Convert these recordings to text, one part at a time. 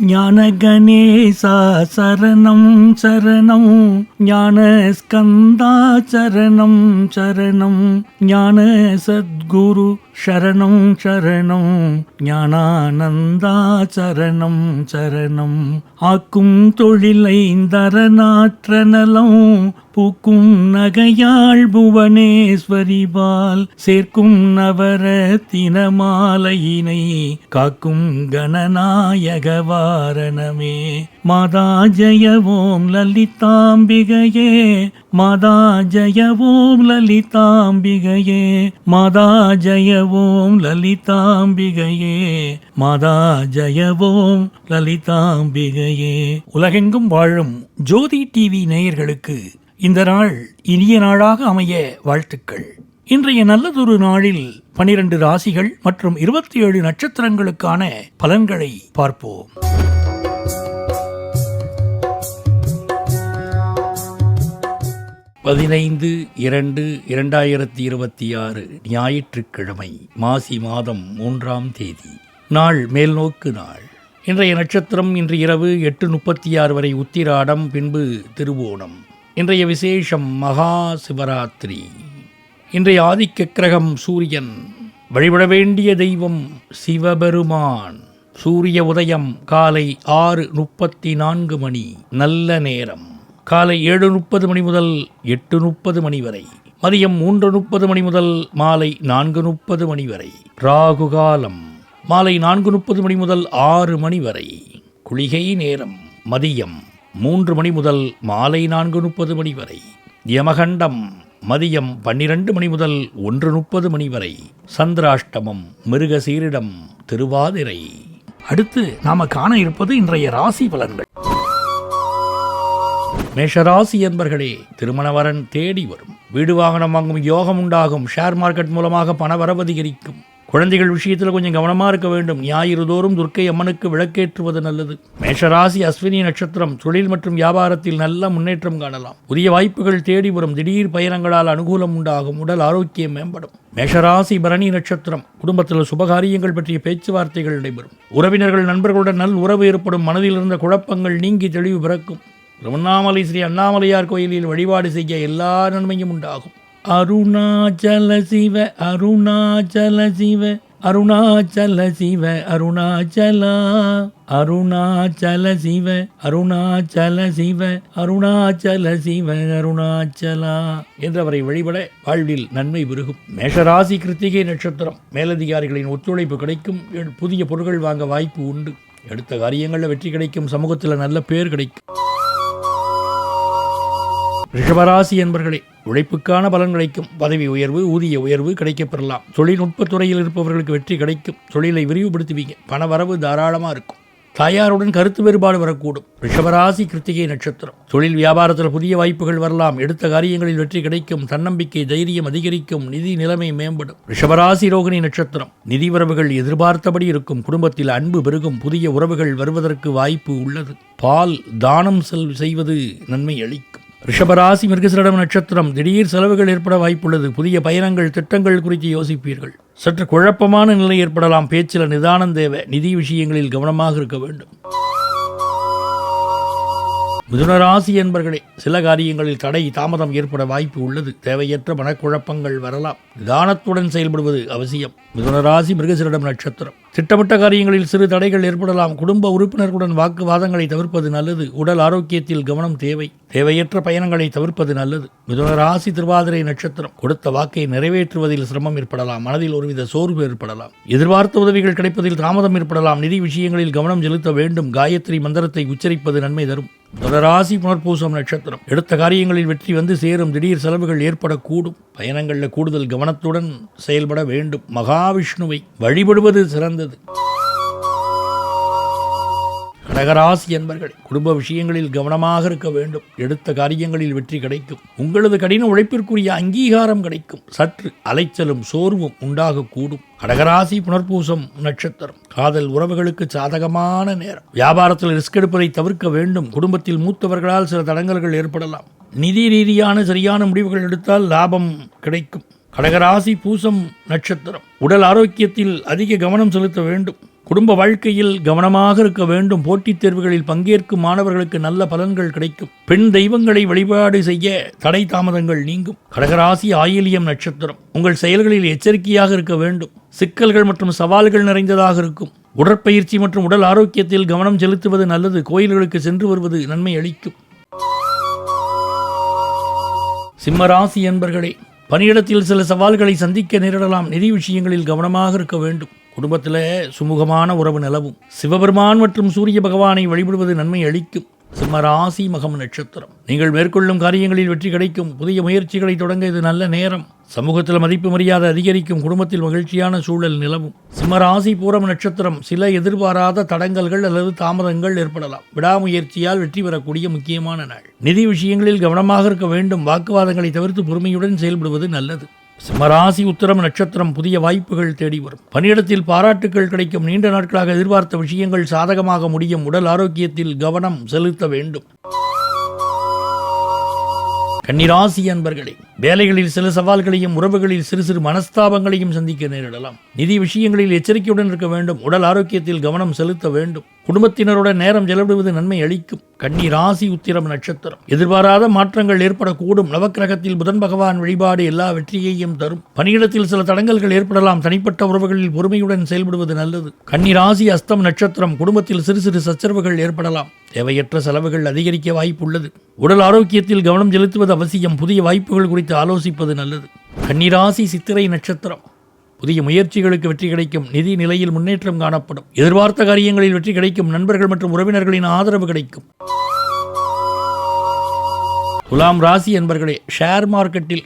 ஞானகணேசா சரணம் சரணம், ஞானஸ்கந்தா சரணம் சரணம், ஞான சத்குரு சரணம் சரணம், ஞானானந்தா சரணம் சரணம். ஆக்கும் தொழிலைந்தரநாற்ற நலம், பூக்கும் நகையாள் புவனேஸ்வரிபால், சேர்க்கும் நவரத்தின மாலையினை காக்கும் கணநாயக வாரணமே. மாதா ஜெய ஓம் லலிதாம்பிகையே, மாதா ஜெய ஓம் லலிதாம்பிகையே, மாதா ஜெய ஓம் லலிதாம்பிகையே, மாதா ஜெய ஓம் லலிதாம்பிகையே. உலகெங்கும் வாழும் ஜோதி டிவி நேயர்களுக்கு இந்த நாள் இனிய நாளாக அமைய வாழ்த்துக்கள். இன்றைய நல்லதொரு நாளில் 12 ராசிகள் மற்றும் 27 நட்சத்திரங்களுக்கான பலன்களை பார்ப்போம். பதினைந்து 2/2026 ஞாயிற்றுக்கிழமை, மாசி மாதம் 3ஆம் தேதி. நாள் மேல்நோக்கு நாள். இன்றைய நட்சத்திரம் இன்று இரவு 8:36 வரை உத்திராடம், பின்பு திருவோணம். இன்றைய விசேஷம் மகா சிவராத்திரி. இன்றைய ஆதிக்க கிரகம் சூரியன். வழிபட வேண்டிய தெய்வம் சிவபெருமான். சூரிய உதயம் காலை 6:34 மணி. நல்ல நேரம் காலை 7:30 மணி முதல் 8:30 மணி வரை. மதியம் 3:30 மணி முதல் மாலை 4:30 மணி வரை. ராகு காலம் மாலை 4:30 மணி முதல் 6 மணி வரை. குளிகை நேரம் மதியம் 3 மணி முதல் மாலை 4:30 மணி வரை. யமகண்டம் மதியம் 12 மணி முதல் 1:30 மணி வரை. சந்திராஷ்டமம் மிருகசீரிடம் திருவாதிரை. அடுத்து நாம காண இருப்பது இன்றைய ராசி பலன்கள். மேஷராசி என்பர்களே, திருமணவரன் தேடி வரும். வீடு வாகனம் வாங்கும் யோகம் உண்டாகும். ஷேர் மார்க்கெட் மூலமாக பண வரவு அதிகரிக்கும். குழந்தைகள் விஷயத்தில் கொஞ்சம் கவனமாக இருக்க வேண்டும். ஞாயிறு தோறும் துர்க்கை அம்மனுக்கு விளக்கேற்றுவது நல்லது. மேஷராசி அஸ்வினி நட்சத்திரம். தொழில் மற்றும் வியாபாரத்தில் நல்ல முன்னேற்றம் காணலாம். புதிய வாய்ப்புகள் தேடி வரும். திடீர் பயணங்களால் அனுகூலம் உண்டாகும். உடல் ஆரோக்கியம் மேம்படும். மேஷராசி பரணி நட்சத்திரம். குடும்பத்தில் சுபகாரியங்கள் பற்றிய பேச்சுவார்த்தைகள் நடைபெறும். உறவினர்கள் நண்பர்களுடன் நல் உறவு ஏற்படும். மனதில் இருந்த குழப்பங்கள் நீங்கி தெளிவு பிறக்கும். திருவண்ணாமலை ஸ்ரீ அண்ணாமலையார் கோயிலில் வழிபாடு செய்ய எல்லா நன்மையும் உண்டாகும். அருணாச்சல சிவ அருணாச்சல சிவ அருணாச்சல சிவ அருணாச்சலா, அருணாச்சல சிவ அருணாச்சல சிவ அருணாச்சல சிவ அருணாச்சலா என்றவரை வழிபட வாழ்வில் நன்மை பெருகும். மேஷராசி கிருத்திகை நட்சத்திரம். மேலதிகாரிகளின் ஒத்துழைப்பு கிடைக்கும். புதிய பொருட்கள் வாங்க வாய்ப்பு உண்டு. எடுத்த காரியங்களில் வெற்றி கிடைக்கும். சமூகத்தில் நல்ல பேர் கிடைக்கும். ரிஷபராசி என்பர்களே, உழைப்புக்கான பலன் கிடைக்கும். பதவி உயர்வு, ஊதிய உயர்வு கிடைக்கப்பெறலாம். தொழில்நுட்பத் துறையில் இருப்பவர்களுக்கு வெற்றி கிடைக்கும். தொழிலை விரிவுபடுத்துவீங்க. பண வரவு தாராளமாக இருக்கும். தாயாருடன் கருத்து வேறுபாடு வரக்கூடும். ரிஷபராசி கிருத்திகை நட்சத்திரம். தொழில் வியாபாரத்தில் புதிய வாய்ப்புகள் வரலாம். எடுத்த காரியங்களில் வெற்றி கிடைக்கும். தன்னம்பிக்கை தைரியம் அதிகரிக்கும். நிதி நிலைமை மேம்படும். ரிஷபராசி ரோகிணி நட்சத்திரம். நிதி வரவுகள் எதிர்பார்த்தபடி இருக்கும். குடும்பத்தில் அன்பு பெருகும். புதிய உறவுகள் வருவதற்கு வாய்ப்பு உள்ளது. பால் தானம் செய்வது நன்மை அளிக்கும். ரிஷபராசி மிருகசீரிடம் நட்சத்திரம். திடீர் செலவுகள் ஏற்பட வாய்ப்புள்ளது. புதிய பயணங்கள் திட்டங்கள் குறித்து யோசிப்பீர்கள். சற்று குழப்பமான நிலை ஏற்படலாம். பேச்சில் நிதானம் தேவை. நிதி விஷயங்களில் கவனமாக இருக்க வேண்டும். மிதுனராசி என்பர்களே, சில காரியங்களில் தடை தாமதம் ஏற்பட வாய்ப்பு உள்ளது. தேவையற்ற மனக்குழப்பங்கள் வரலாம். நிதானத்துடன் செயல்படுவது அவசியம். மிதுனராசி மிருகசீரிடம் நட்சத்திரம். திட்டமிட்ட காரியங்களில் சிறு தடைகள் ஏற்படலாம். குடும்ப உறுப்பினர்களுடன் வாக்குவாதங்களை தவிர்ப்பது நல்லது. உடல் ஆரோக்கியத்தில் கவனம் தேவை. தேவையற்ற பயணங்களை தவிர்ப்பது நல்லது. மிதுனராசி திருவாதிரை நட்சத்திரம். கொடுத்த வாக்கை நிறைவேற்றுவதில் சிரமம் ஏற்படலாம். மனதில் ஒருவித சோர்வு ஏற்படலாம். எதிர்பார்த்த உதவிகள் கிடைப்பதில் தாமதம் ஏற்படலாம். நிதி விஷயங்களில் கவனம் செலுத்த வேண்டும். காயத்ரி மந்திரத்தை உச்சரிப்பது நன்மை தரும். மிதுனராசி புனர்பூசம் நட்சத்திரம். எடுத்த காரியங்களில் வெற்றி வந்து சேரும். திடீர் செலவுகள் ஏற்படக்கூடும். பயணங்களில் கூடுதல் கவனத்துடன் செயல்பட வேண்டும். மகாவிஷ்ணுவை வழிபடுவது சிறந்தது. கடகராசி என்பர்கள், குடும்ப விஷயங்களில் கவனமாக இருக்க வேண்டும். எடுத்த காரியங்களில் வெற்றி கிடைக்கும். உங்களது கடின உழைப்பிற்குரிய அங்கீகாரம் கிடைக்கும். சற்று அலைச்சலும் சோர்வும் உண்டாகக்கூடும். கடகராசி புனர்பூசம் நட்சத்திரம். காதல் உறவுகளுக்கு சாதகமான நேரம். வியாபாரத்தில் ரிஸ்க் எடுப்பதை தவிர்க்க வேண்டும். குடும்பத்தில் மூத்தவர்களால் சில தடங்கல்கள் ஏற்படலாம். நிதி ரீதியான சரியான முடிவுகள் எடுத்தால் லாபம் கிடைக்கும். கடகராசி பூசம் நட்சத்திரம். உடல் ஆரோக்கியத்தில் அதிக கவனம் செலுத்த வேண்டும். குடும்ப வாழ்க்கையில் கவனமாக இருக்க வேண்டும். போட்டித் தேர்வுகளில் பங்கேற்கும் மாணவர்களுக்கு நல்ல பலன்கள் கிடைக்கும். பெண் தெய்வங்களை வழிபாடு செய்ய தடை தாமதங்கள் நீங்கும். கடகராசி ஆயில்யம் நட்சத்திரம். உங்கள் செயல்களில் எச்சரிக்கையாக இருக்க வேண்டும். சிக்கல்கள் மற்றும் சவால்கள் நிறைந்ததாக இருக்கும். உடற்பயிற்சி மற்றும் உடல் ஆரோக்கியத்தில் கவனம் செலுத்துவது நல்லது. கோயில்களுக்கு சென்று வருவது நன்மை அளிக்கும். சிம்மராசி என்பர்களே, பணியிடத்தில் சில சவால்களை சந்திக்க நேரிடலாம். நிதி விஷயங்களில் கவனமாக இருக்க வேண்டும். குடும்பத்தில் சுமூகமான உறவு நிலவும். சிவபெருமான் மற்றும் சூரிய பகவானை வழிபடுவது நன்மை அளிக்கும். சிம்மராசி மகம் நட்சத்திரம். நீங்கள் மேற்கொள்ளும் காரியங்களில் வெற்றி கிடைக்கும். புதிய முயற்சிகளை தொடங்க இது நல்ல நேரம். சமூகத்தில் மதிப்பு மரியாதை அதிகரிக்கும். குடும்பத்தில் மகிழ்ச்சியான சூழல் நிலவும். சிம்மராசி பூரம் நட்சத்திரம். சில எதிர்பாராத தடங்கல்கள் அல்லது தாமதங்கள் ஏற்படலாம். விடாமுயற்சியால் வெற்றி பெறக்கூடிய முக்கியமான நாள். நிதி விஷயங்களில் கவனமாக இருக்க வேண்டும். வாக்குவாதங்களை தவிர்த்து பொறுமையுடன் செயல்படுவது நல்லது. சிம்மராசி உத்திரம் நட்சத்திரம். புதிய வாய்ப்புகள் தேடி வரும். பணியிடத்தில் பாராட்டுகள் கிடைக்கும். நீண்ட நாட்களாக எதிர்பார்த்த விஷயங்கள் சாதகமாக முடியும். உடல் ஆரோக்கியத்தில் கவனம் செலுத்த வேண்டும். கன்னிராசி அன்பர்களே, வேலைகளில் சில சவால்களையும் உறவுகளில் சிறு சிறு மனஸ்தாபங்களையும் சந்திக்க நேரிடலாம். நிதி விஷயங்களில் எச்சரிக்கையுடன் இருக்க வேண்டும். உடல் ஆரோக்கியத்தில் கவனம் செலுத்த வேண்டும். குடும்பத்தினருடன் நேரம் செலவிடுவது நன்மை அளிக்கும். கன்னிராசி உத்திரம் நட்சத்திரம். எதிர்பாராத மாற்றங்கள் ஏற்படக்கூடும். நவக்கிரகத்தில் புதன் பகவான் வழிபாடு எல்லா வெற்றியையும் தரும். பணியிடத்தில் சில தடங்கல்கள் ஏற்படலாம். தனிப்பட்ட உறவுகளில் பொறுமையுடன் செயல்படுவது நல்லது. கன்னிராசி அஸ்தம் நட்சத்திரம். குடும்பத்தில் சிறு சிறு சச்சரவுகள் ஏற்படலாம். தேவையற்ற செலவுகள் அதிகரிக்க வாய்ப்புள்ளது. உடல் ஆரோக்கியத்தில் கவனம் செலுத்துவது அவசியம். புதிய வாய்ப்புகள் குறித்து ஆலோசிப்பது நல்லது. கன்னிராசி சித்திரை நட்சத்திரம். புதிய முயற்சிகளுக்கு வெற்றி கிடைக்கும். நிதி நிலையில் முன்னேற்றம் காணப்படும். எதிர்பார்த்த காரியங்களில் வெற்றி கிடைக்கும். நண்பர்கள் மற்றும் உறவினர்களின் ஆதரவு கிடைக்கும். துலாம் ராசி என்பர்களே, ஷேர் மார்க்கெட்டில்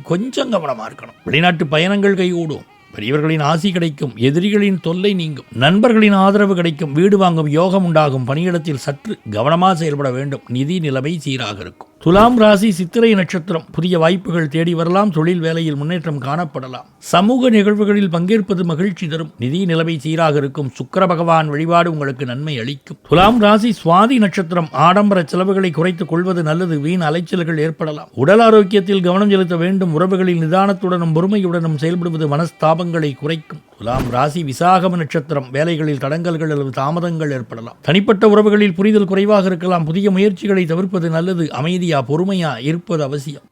கொஞ்சம் கவனமாக இருக்கணும். வெளிநாட்டு பயணங்கள் கைகூடும். பெரியவர்களின் ஆசி கிடைக்கும். எதிரிகளின் தொல்லை நீங்கும். நண்பர்களின் ஆதரவு கிடைக்கும். வீடு வாங்கும் யோகம் உண்டாகும். பணியிடத்தில் சற்று கவனமாக செயல்பட வேண்டும். நிதி நிலைமை சீராக இருக்கும். துலாம் ராசி சித்திரை நட்சத்திரம். புதிய வாய்ப்புகள் தேடி வரலாம். தொழில் வேலையில் முன்னேற்றம் காணப்படலாம். சமூக நிகழ்வுகளில் பங்கேற்பது மகிழ்ச்சி தரும். நிதி நிலைமை சீராக இருக்கும். சுக்கிர பகவான் வழிபாடு உங்களுக்கு நன்மை அளிக்கும். துலாம் ராசி சுவாதி நட்சத்திரம். ஆடம்பர செலவுகளை குறைத்துக் கொள்வது நல்லது. வீண் அலைச்சல்கள் ஏற்படலாம். உடல் ஆரோக்கியத்தில் கவனம் செலுத்த வேண்டும். உறவுகளில் நிதானத்துடனும் பொறுமையுடனும் செயல்படுவது மனஸ்தாபங்களை குறைக்கும். துலாம் ராசி விசாகம் நட்சத்திரம். வேலைகளில் தடங்கல்கள் அல்லது தாமதங்கள் ஏற்படலாம். தனிப்பட்ட உறவுகளில் புரிதல் குறைவாக இருக்கலாம். புதிய முயற்சிகளை தவிர்ப்பது நல்லது. அமைதியா பொறுமையா இருப்பது அவசியம்.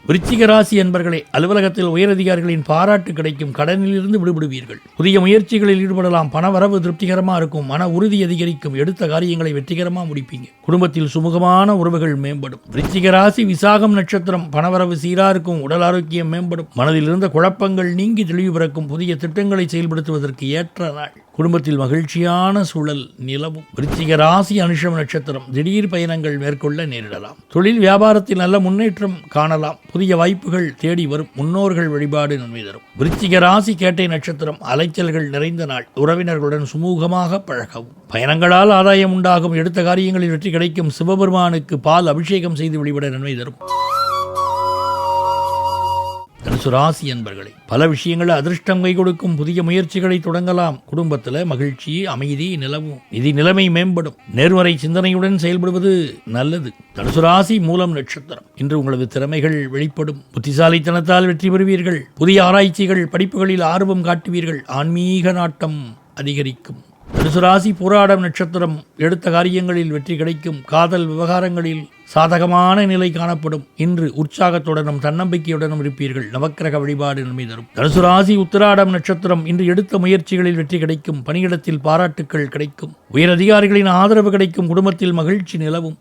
விருச்சிக ராசி என்பர்களே, அலுவலகத்தில் உயரதிகாரிகளின் பாராட்டு கிடைக்கும். கடனிலிருந்து விடுபடுவீர்கள். புதிய முயற்சிகளில் ஈடுபடலாம். பண வரவு திருப்திகரமா இருக்கும். மன உறுதி அதிகரிக்கும். எடுத்த காரியங்களை வெற்றிகரமா முடிப்பீங்க. குடும்பத்தில் சுமூகமான உறவுகள் மேம்படும். விருச்சிக ராசி விசாகம் நட்சத்திரம். பணவரவு சீரா இருக்கும். உடல் ஆரோக்கியம் மேம்படும். மனதில் இருந்த குழப்பங்கள் நீங்கி தெளிவு பிறக்கும். புதிய திட்டங்களை செயல்படுத்துவதற்கு ஏற்ற நாள். குடும்பத்தில் மகிழ்ச்சியான சூழல் நிலவும். விருச்சிக ராசி அனுஷம் நட்சத்திரம். திடீர் பயணங்கள் மேற்கொள்ள நேரிடலாம். தொழில் வியாபாரத்தில் நல்ல முன்னேற்றம் காணலாம். புதிய வாய்ப்புகள் தேடி வரும். முன்னோர்கள் வழிபாடு நன்மை தரும். விருச்சிக ராசி கேட்டை நட்சத்திரம். அலைச்சல்கள் நிறைந்த நாள். உறவினர்களுடன் சுமூகமாக பழகவும். பயணங்களால் ஆதாயம் உண்டாகும். எடுத்த காரியங்களில் வெற்றி கிடைக்கும். சிவபெருமானுக்கு பால் அபிஷேகம் செய்து வழிபட நன்மை தரும். தனுசு ராசி என்பர்களே, பல விஷயங்கள் அதிர்ஷ்டம் கை கொடுக்கும். புதிய முயற்சிகளை தொடங்கலாம். குடும்பத்தில் மகிழ்ச்சி அமைதி நிலவும். நிதி நிலைமை மேம்படும். நேர்மறை சிந்தனையுடன் செயல்படுவது நல்லது. தனுசு ராசி மூலம் நட்சத்திரம். இன்று உங்களது திறமைகள் வெளிப்படும். புத்திசாலித்தனத்தால் வெற்றி பெறுவீர்கள். புதிய ஆராய்ச்சிகள் படிப்புகளில் ஆர்வம் காட்டுவீர்கள். ஆன்மீக நாட்டம் அதிகரிக்கும். தனுசு ராசி போராடம் நட்சத்திரம். எடுத்த காரியங்களில் வெற்றி கிடைக்கும். காதல் விவகாரங்களில் சாதகமான நிலை காணப்படும். இன்று உற்சாகத்துடனும் தன்னம்பிக்கையுடனும் இருப்பீர்கள். நவக்கிரக வழிபாடு நன்மை தரும். தனுசு ராசி உத்திராடம் நட்சத்திரம். இன்று எடுத்த முயற்சிகளில் வெற்றி கிடைக்கும். பணியிடத்தில் பாராட்டுக்கள் கிடைக்கும். உயர் அதிகாரிகளின் ஆதரவு கிடைக்கும். குடும்பத்தில் மகிழ்ச்சி நிலவும்.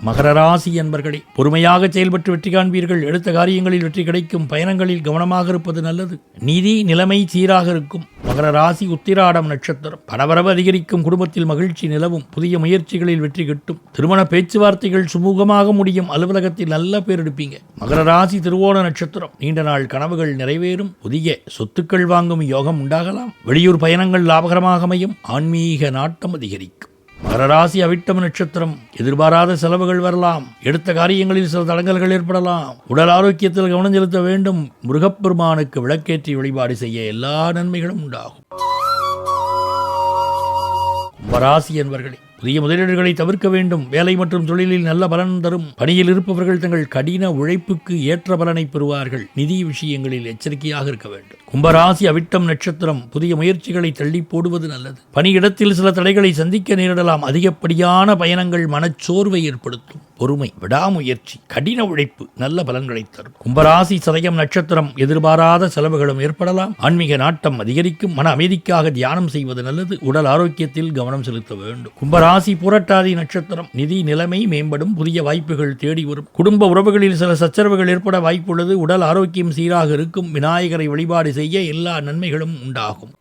மகர ராசி என்பர்களே, பொறுமையாக செயல்பட்டு வெற்றி காண்பீர்கள். எடுத்த காரியங்களில் வெற்றி கிடைக்கும். பயணங்களில் கவனமாக இருப்பது நல்லது. நிதி நிலைமை சீராக இருக்கும். மகர ராசி உத்திராடம் நட்சத்திரம். பணவரவு அதிகரிக்கும். குடும்பத்தில் மகிழ்ச்சி நிலவும். புதிய முயற்சிகளில் வெற்றி கிட்டும். திருமண பேச்சுவார்த்தைகள் சுமூகமாக முடியும். அலுவலகத்தில் நல்ல பேர் எடுப்பீங்க. மகர ராசி திருவோண நட்சத்திரம். நீண்ட நாள் கனவுகள் நிறைவேறும். புதிய சொத்துக்கள் வாங்கும் யோகம் உண்டாகலாம். வெளியூர் பயணங்கள் லாபகரமாக அமையும். ஆன்மீக நாட்டம் அதிகரிக்கும். மகர ராசி அவிட்டம் நட்சத்திரம். எதிர்பாராத செலவுகள் வரலாம். எடுத்த காரியங்களில் சில தடங்கல்கள் ஏற்படலாம். உடல் ஆரோக்கியத்தில் கவனம் செலுத்த வேண்டும். முருகப்பெருமானுக்கு விளக்கேற்றி வழிபாடு செய்ய எல்லா நன்மைகளும் உண்டாகும். கும்பராசி என்பர்களே, புதிய முதலீடுகளை தவிர்க்க வேண்டும். வேலை மற்றும் தொழிலில் நல்ல பலன் தரும். பணியில் இருப்பவர்கள் தங்கள் கடின உழைப்புக்கு ஏற்ற பலனை பெறுவார்கள். நிதி விஷயங்களில் எச்சரிக்கையாக இருக்க வேண்டும். கும்பராசி அவிட்டம் நட்சத்திரம். புதிய முயற்சிகளை தள்ளி போடுவது நல்லது. பணியிடத்தில் சில தடைகளை சந்திக்க நேரிடலாம். அதிகப்படியான பயணங்கள் மனச்சோர்வை ஏற்படுத்தும். பொறுமை, விடாமுயற்சி, கடின உழைப்பு நல்ல பலன்களை தரும். கும்பராசி சதயம் நட்சத்திரம். எதிர்பாராத செலவுகளும் ஏற்படலாம். ஆன்மீக நாட்டம் அதிகரிக்கும். மன அமைதிக்காக தியானம் செய்வது நல்லது. உடல் ஆரோக்கியத்தில் கவனம் செலுத்த வேண்டும். கும்பராசி புரட்டாதி நட்சத்திரம். நிதி நிலைமை மேம்படும். புதிய வாய்ப்புகள் தேடி வரும். குடும்ப உறவுகளில் சில சச்சரவுகள் ஏற்பட வாய்ப்புள்ளது. உடல் ஆரோக்கியம் சீராக இருக்கும். விநாயகரை வழிபாடு செய்ய எல்லா நன்மைகளும் உண்டாகும்.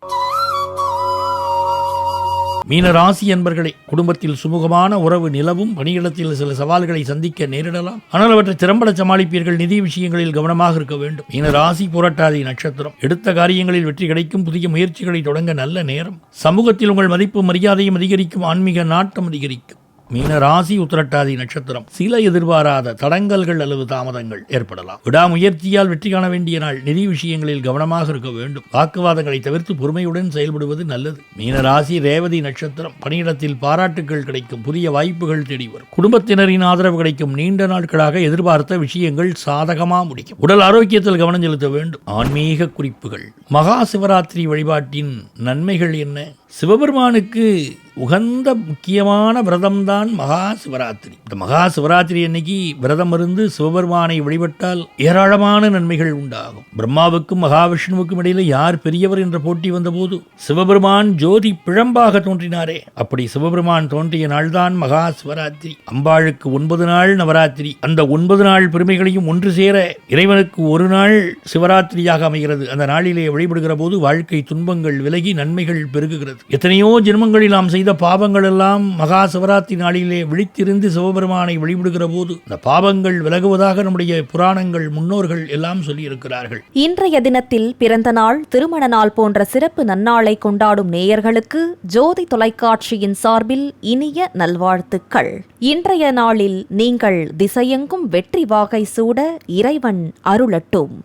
மீனராசி என்பர்களே, குடும்பத்தில் சுமூகமான உறவு நிலவும். பணியிடத்தில் சில சவால்களை சந்திக்க நேரிடலாம். ஆனால் அவற்றை திறம்பட சமாளிப்பீர்கள். நிதி விஷயங்களில் கவனமாக இருக்க வேண்டும். மீனராசி புரட்டாதி நட்சத்திரம். எடுத்த காரியங்களில் வெற்றி கிடைக்கும். புதிய முயற்சிகளை தொடங்க நல்ல நேரம். சமூகத்தில் உங்கள் மதிப்பு மரியாதையும் அதிகரிக்கும். ஆன்மீக நாட்டம் அதிகரிக்கும். மீனராசி உத்திரட்டாதி நட்சத்திரம். சில எதிர்பாராத தடங்கல்கள் அல்லது தாமதங்கள் ஏற்படலாம். விடாமுயற்சியால் வெற்றி காண வேண்டிய நாள். நிதி விஷயங்களில் கவனமாக இருக்க வேண்டும். வாக்குவாதங்களை தவிர்த்து பொறுமையுடன் செயல்படுவது நல்லது. மீனராசி ரேவதி நட்சத்திரம். பணியிடத்தில் பாராட்டுகள் கிடைக்கும். புதிய வாய்ப்புகள் தேடி வரும். குடும்பத்தினரின் ஆதரவு கிடைக்கும். நீண்ட நாட்களாக எதிர்பார்த்த விஷயங்கள் சாதகமாக முடிக்கும். உடல் ஆரோக்கியத்தில் கவனம் செலுத்த வேண்டும். ஆன்மீக குறிப்புகள். மகா சிவராத்திரி வழிபாட்டின் நன்மைகள் என்ன? சிவபெருமானுக்கு உகந்த முக்கியமான விரதம்தான் மகா சிவராத்திரி. இந்த மகா சிவராத்திரி அன்னைக்கு விரதம் இருந்து சிவபெருமானை வழிபட்டால் ஏராளமான நன்மைகள் உண்டாகும். பிரம்மாவுக்கும் மகாவிஷ்ணுவுக்கும் இடையில யார் பெரியவர் என்ற போட்டி வந்தபோது சிவபெருமான் ஜோதி பிழம்பாக தோன்றினாரே, அப்படி சிவபெருமான் தோன்றிய நாள்தான் மகா சிவராத்திரி. அம்பாளுக்கு 9 நாள் நவராத்திரி. அந்த 9 நாள் பெருமைகளையும் ஒன்று சேர இறைவனுக்கு ஒரு நாள் சிவராத்திரியாக அமைகிறது. அந்த நாளிலே வழிபடுகிற போது வாழ்க்கை துன்பங்கள் விலகி நன்மைகள் பெருகுகிறது. எத்தனையோ ஜென்மங்களில் நாம் செய்த பாவங்கள் எல்லாம் மகா சிவராத்திரி நாளிலே விழித்திருந்து சிவபெருமானை வழிபடுகிற போது அந்த பாவங்கள் விலகுவதாக நம்முடைய புராணங்கள் முன்னோர்கள் எல்லாம் சொல்லி இருக்கிறார்கள். இன்றைய தினத்தில் பிறந்த நாள், திருமண நாள் போன்ற சிறப்பு நன்னாளை கொண்டாடும் நேயர்களுக்கு ஜோதி தொலைக்காட்சியின் சார்பில் இனிய நல்வாழ்த்துக்கள். இன்றைய நாளில் நீங்கள் திசையெங்கும் வெற்றி வாகை சூட இறைவன் அருளட்டும்.